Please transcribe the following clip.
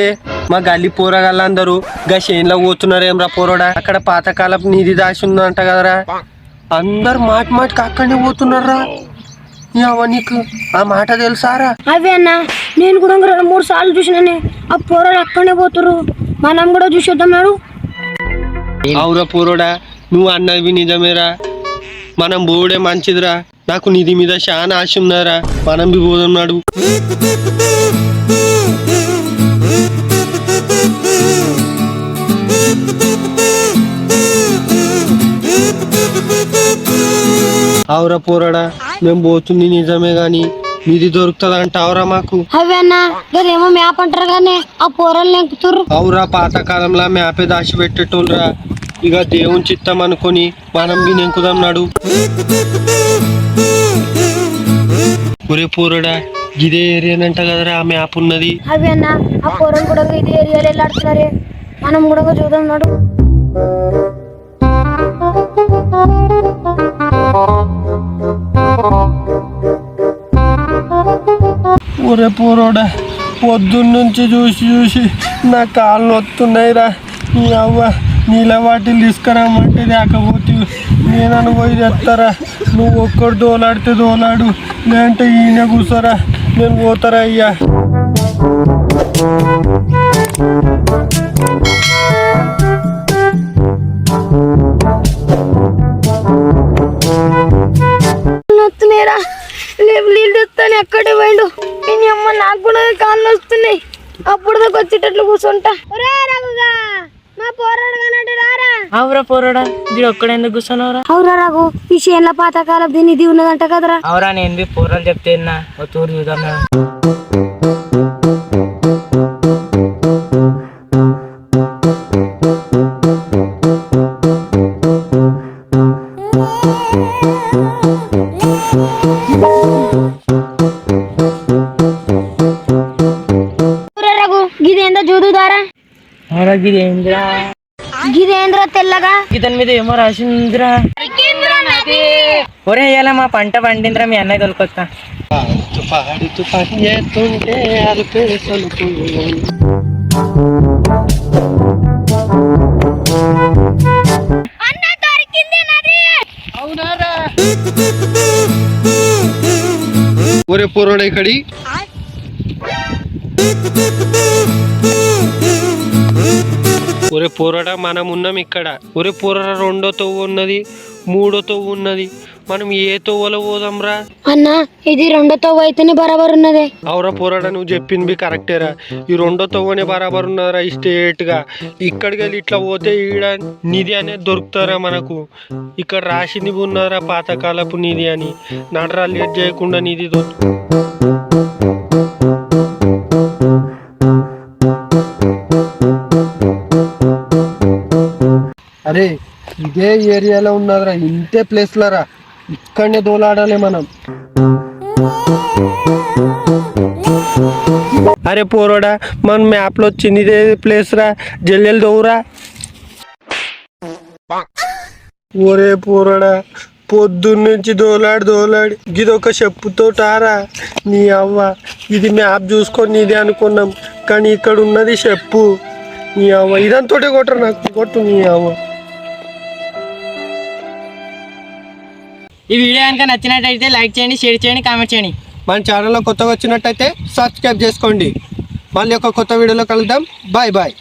పోతున్నారే మా గల్లి పోరగాళ్ళందరూ గా చేనులో పోతున్నారేమ్రా పోరోడా అక్కడ పాతకాలపు నిధి దాచి ఉందంట కదరా అందరు మాటికి అక్కడనే పోతున్నారా నీకు ఆ మాట తెలుసారా? అవే అన్న నేను కూడా 2-3 సార్లు చూసినానే ఆ పోరాడు అక్కడనే పోతురు మనం కూడా చూసేద్దాం నాడు. అవురా పోరోడా నువ్వు అన్నది నిజమేరా మనం పోవడే మంచిదిరా నాకు నిధి మీద చాలా ఆశ ఉన్నారా మనం బి పోతున్నాడు. అవురా పోరాడా మేము పోతుంది నిజమే గాని నిధి దొరుకుతుంది అంటావురా మాకు? అవే అన్న గదేమో మ్యాప్ అంటారు కానీ ఆ పోరాలు ఎక్కుతుర్రు. అవురా పాతకాలంలో మ్యాపే దాచి పెట్టేటోళ్ళరా ఇక దేవుని చిత్తం అనుకొని మనం బి నెంకుదాం నాడు. ఒరే పోరాడా ఇదే ఏరియానంట కదరా ఆ మ్యాప్ ఉన్నది. అవే అన్న ఆ పోరాలు కూడా ఇదే ఏరియాలో వెళ్ళాడుతున్నారే మనం కూడా చూద్దాం నాడు. ఒరే పోరోడా పొద్దున్నుంచి చూసి నా కాళ్ళు నొత్తున్నాయిరా నీ అవ్వ నీళ్ళ వాటిని తీసుకురామంటే లేకపోతే నేనను పోయి తెస్తారా నువ్వు ఒక్కడు దోలాడితే దోలాడు లేదంటే ఈయన కూర్చోరా నేను పోతారా అయ్యా. నొత్తున్నాయిరా నీళ్ళు తెస్తాను ఎక్కడే పోయిండు ఈ అమ్మ నాకు కూడా కాళ్ళు వస్తున్నాయి అప్పుడు దాకా వచ్చేటట్లు కూర్చుంటా. మా పోరాడు కానంటే రారా. అవురా పోరాడా ఇది ఒక్కడెందుకు కూర్చున్నావురా? అవురా రాఘు ఈ చేనుల పాతకాలం నిధి ఉన్నదంట కదరా. అవురా నేను పోరాలు చెప్తే ఓ తూరు చూద్దాం. గిదేంద్ర చూదుదారా గిదేంద్ర తెల్లగా ఇతని మీద ఏమో రాసిందిరా. ఒరే ఇయ్యాల మా పంట పండిందిరా మీ అన్నయ్య తొలకొస్తా. ఒరే పోరోడా ఇక్కడి ఒరే పోరాడా మనం ఉన్నాం ఇక్కడ. ఒరే పోరాడా 2వ తవ్వు ఉన్నది 3వ తవ్వు ఉన్నది మనం ఏ తవ్వలో పోదాంరా? అన్న ఇది 2వ తవ్వు అయితేనే బరాబర్ ఉన్నదే. అవురా పోరాడా నువ్వు చెప్పింది కరెక్టేరా ఈ 2వ తవ్వనే బరాబర్ ఉన్నదిరా స్ట్రేట్ గా ఇక్కడికి వెళ్ళి ఇట్లా పోతే ఈడ నిధి అనేది దొరుకుతారా మనకు. ఇక్కడ రాసింది ఉన్నారా పాతకాలపు నిధి అని నడరా లేట్ చేయకుండా నిధి అరే ఇదే ఏరియాలో ఉన్నదిరా ఇంతే ప్లేస్ లరా ఇక్కడనే దోలాడాలి మనం. అరే పోరోడా మన మ్యాప్ లో వచ్చింది ఇదే ప్లేస్ రా జల్లెలు దోవురా. ఒరే పోరోడా పొద్దున్నుంచి దోలాడి ఇదొక చెప్పుతో టారా నీ అవ్వ ఇది మ్యాప్ చూసుకొని ఇది అనుకున్నాం కానీ ఇక్కడ ఉన్నది చెప్పు నీ అవ్వ ఇదంతోటే కొట్టరు నాకు కొట్టు నీ అవ్వ. ఈ వీడియో కనుక నచ్చినట్టయితే లైక్ చేయండి, షేర్ చేయండి, కామెంట్ చేయండి. మన ఛానల్లో కొత్తగా వచ్చినట్టయితే సబ్స్క్రైబ్ చేసుకోండి. మళ్ళీ ఒక కొత్త వీడియోలో కలుద్దాం. బాయ్.